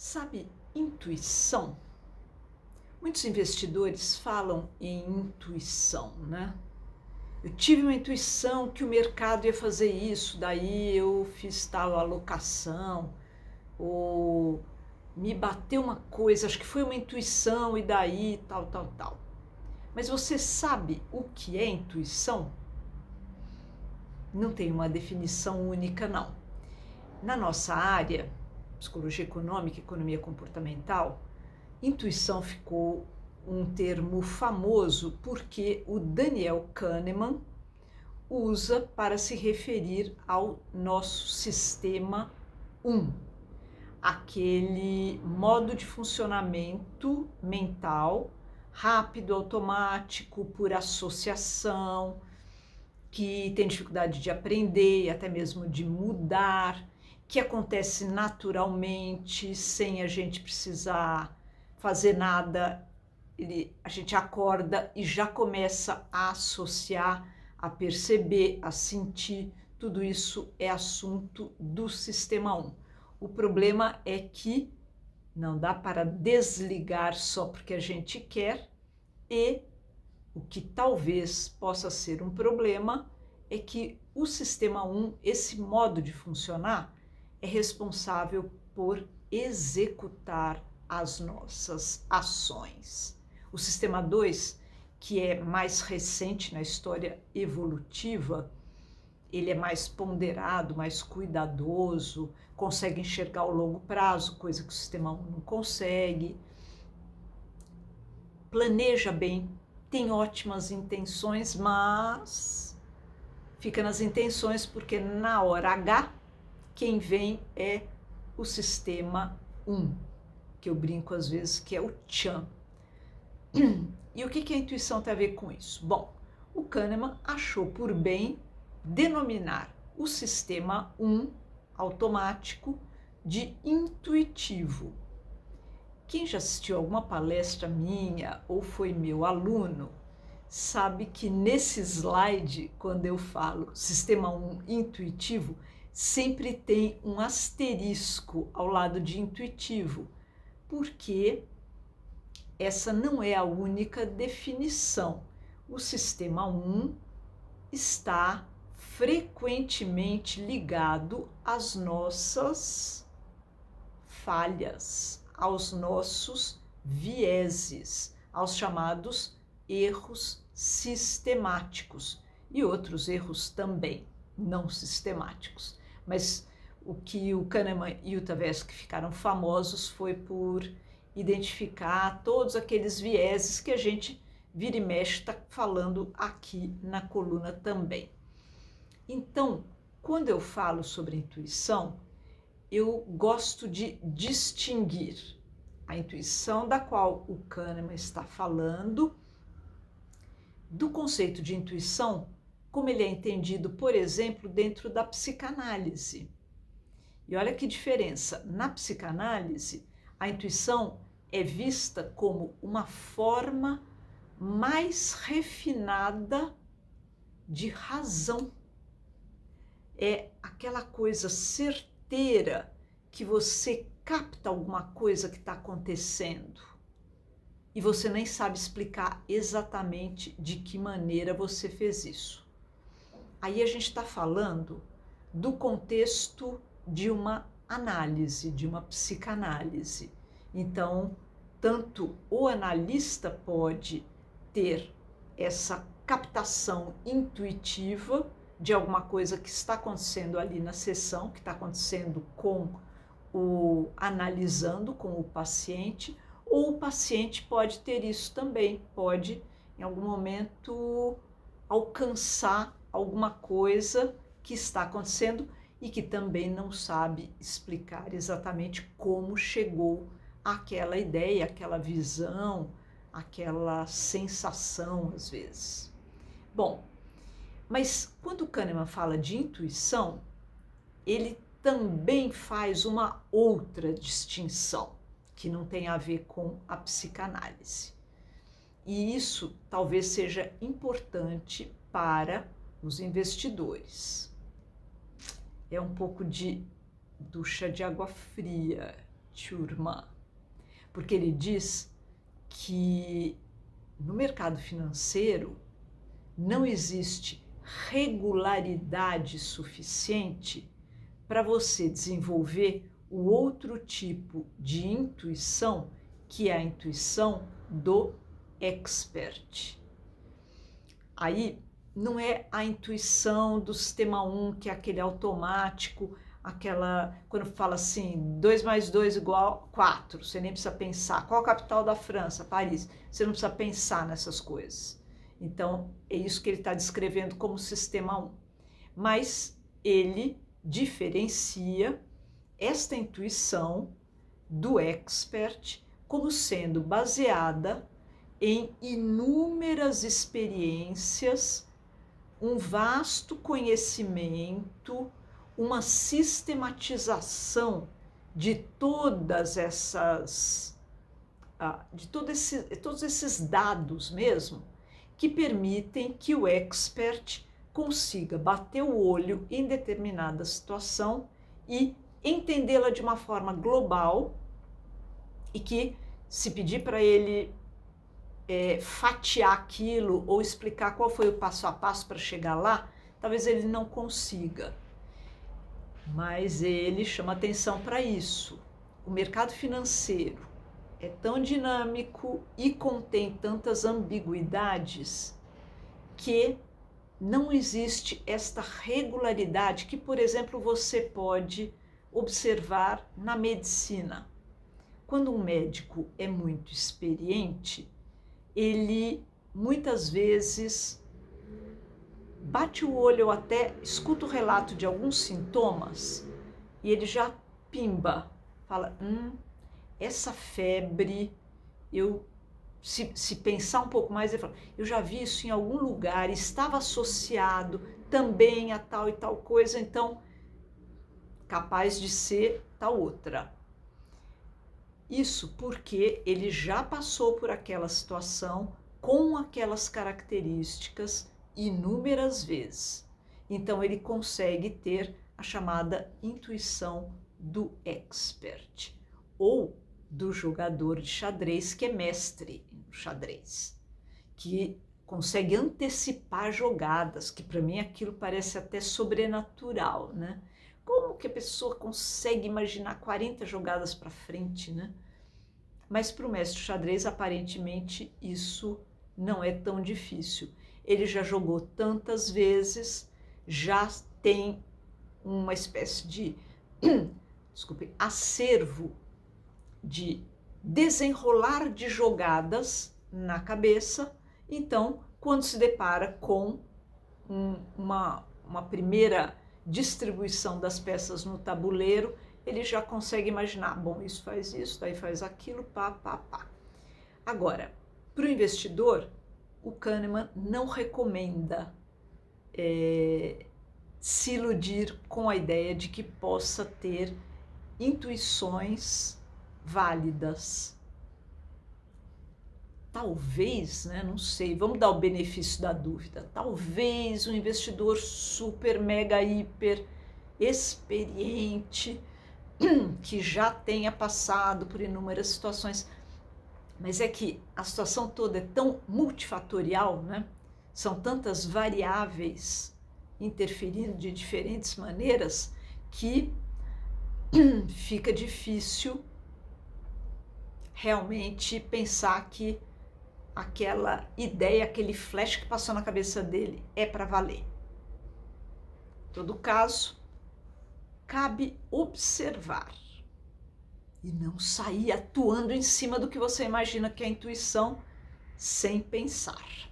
Sabe, intuição? Muitos investidores falam em intuição, né? Eu tive uma intuição que o mercado ia fazer isso, daí eu fiz tal alocação, ou me bateu uma coisa, acho que foi uma intuição e daí tal. Mas você sabe o que é intuição? Não tem uma definição única, não. Na nossa área, psicologia econômica, economia comportamental, intuição ficou um termo famoso porque o Daniel Kahneman usa para se referir ao nosso sistema 1, aquele modo de funcionamento mental rápido, automático, por associação, que tem dificuldade de aprender, até mesmo de mudar, que acontece naturalmente, sem a gente precisar fazer nada. A gente acorda e já começa a associar, a perceber, a sentir. Tudo isso é assunto do sistema 1. O problema é que não dá para desligar só porque a gente quer, e o que talvez possa ser um problema é que o sistema 1, esse modo de funcionar, é responsável por executar as nossas ações. O sistema 2, que é mais recente na história evolutiva, ele é mais ponderado, mais cuidadoso, consegue enxergar o longo prazo, coisa que o sistema 1 não consegue, planeja bem, tem ótimas intenções, mas fica nas intenções porque na hora H quem vem é o sistema 1, que eu brinco às vezes que é o Tchan. E o que a intuição tem a ver com isso? Bom, o Kahneman achou por bem denominar o sistema 1 automático de intuitivo. Quem já assistiu alguma palestra minha ou foi meu aluno, sabe que nesse slide, quando eu falo sistema 1 intuitivo, sempre tem um asterisco ao lado de intuitivo, porque essa não é a única definição. O sistema 1 está frequentemente ligado às nossas falhas, aos nossos vieses, aos chamados erros sistemáticos e outros erros também não sistemáticos. Mas o que o Kahneman e o Tversky ficaram famosos foi por identificar todos aqueles vieses que a gente vira e mexe está falando aqui na coluna também. Então, quando eu falo sobre intuição, eu gosto de distinguir a intuição da qual o Kahneman está falando do conceito de intuição, como ele é entendido, por exemplo, dentro da psicanálise. E olha que diferença, na psicanálise, a intuição é vista como uma forma mais refinada de razão. É aquela coisa certeira que você capta alguma coisa que está acontecendo e você nem sabe explicar exatamente de que maneira você fez isso. Aí a gente está falando do contexto de uma análise, de uma psicanálise. Então, tanto o analista pode ter essa captação intuitiva de alguma coisa que está acontecendo ali na sessão, que está acontecendo com o analisando, com o paciente, ou o paciente pode ter isso também, pode em algum momento alcançar alguma coisa que está acontecendo e que também não sabe explicar exatamente como chegou àquela ideia, àquela visão, àquela sensação às vezes. Bom, mas quando o Kahneman fala de intuição, ele também faz uma outra distinção, que não tem a ver com a psicanálise. E isso talvez seja importante para os investidores. É um pouco de ducha de água fria. turma, porque ele diz que no mercado financeiro não existe regularidade suficiente para você desenvolver o outro tipo de intuição, que é a intuição do expert. Aí não é a intuição do sistema 1, que é aquele automático, aquela, quando fala assim, 2 mais 2 igual 4, você nem precisa pensar. Qual a capital da França? Paris. Você não precisa pensar nessas coisas. Então, é isso que ele está descrevendo como sistema 1. Mas ele diferencia esta intuição do expert como sendo baseada em inúmeras experiências, um vasto conhecimento, uma sistematização de todas essas, todos esses dados mesmo, que permitem que o expert consiga bater o olho em determinada situação e entendê-la de uma forma global, e que, se pedir para ele fatiar aquilo ou explicar qual foi o passo a passo para chegar lá, talvez ele não consiga. Mas ele chama atenção para isso. O mercado financeiro é tão dinâmico e contém tantas ambiguidades que não existe esta regularidade que, por exemplo, você pode observar na medicina. Quando um médico é muito experiente, ele muitas vezes bate o olho ou até escuta o relato de alguns sintomas e ele já pimba, fala, essa febre, se pensar um pouco mais, ele fala, eu já vi isso em algum lugar, estava associado também a tal e tal coisa, então capaz de ser tal outra. Isso porque ele já passou por aquela situação com aquelas características inúmeras vezes. Então ele consegue ter a chamada intuição do expert ou do jogador de xadrez que é mestre no xadrez, que consegue antecipar jogadas, que para mim aquilo parece até sobrenatural, né? Como que a pessoa consegue imaginar 40 jogadas para frente, né? Mas para o mestre xadrez, aparentemente, isso não é tão difícil. Ele já jogou tantas vezes, já tem uma espécie de acervo de desenrolar de jogadas na cabeça. Então, quando se depara com uma primeira distribuição das peças no tabuleiro, ele já consegue imaginar, bom, isso faz isso, daí faz aquilo, pá, pá, pá. Agora, para o investidor, o Kahneman não recomenda se iludir com a ideia de que possa ter intuições válidas. Talvez, né, não sei, vamos dar o benefício da dúvida, talvez um investidor super, mega, hiper experiente, que já tenha passado por inúmeras situações, mas é que a situação toda é tão multifatorial, né? São tantas variáveis interferindo de diferentes maneiras que fica difícil realmente pensar que aquela ideia, aquele flash que passou na cabeça dele é para valer. Em todo caso, cabe observar e não sair atuando em cima do que você imagina que é a intuição sem pensar.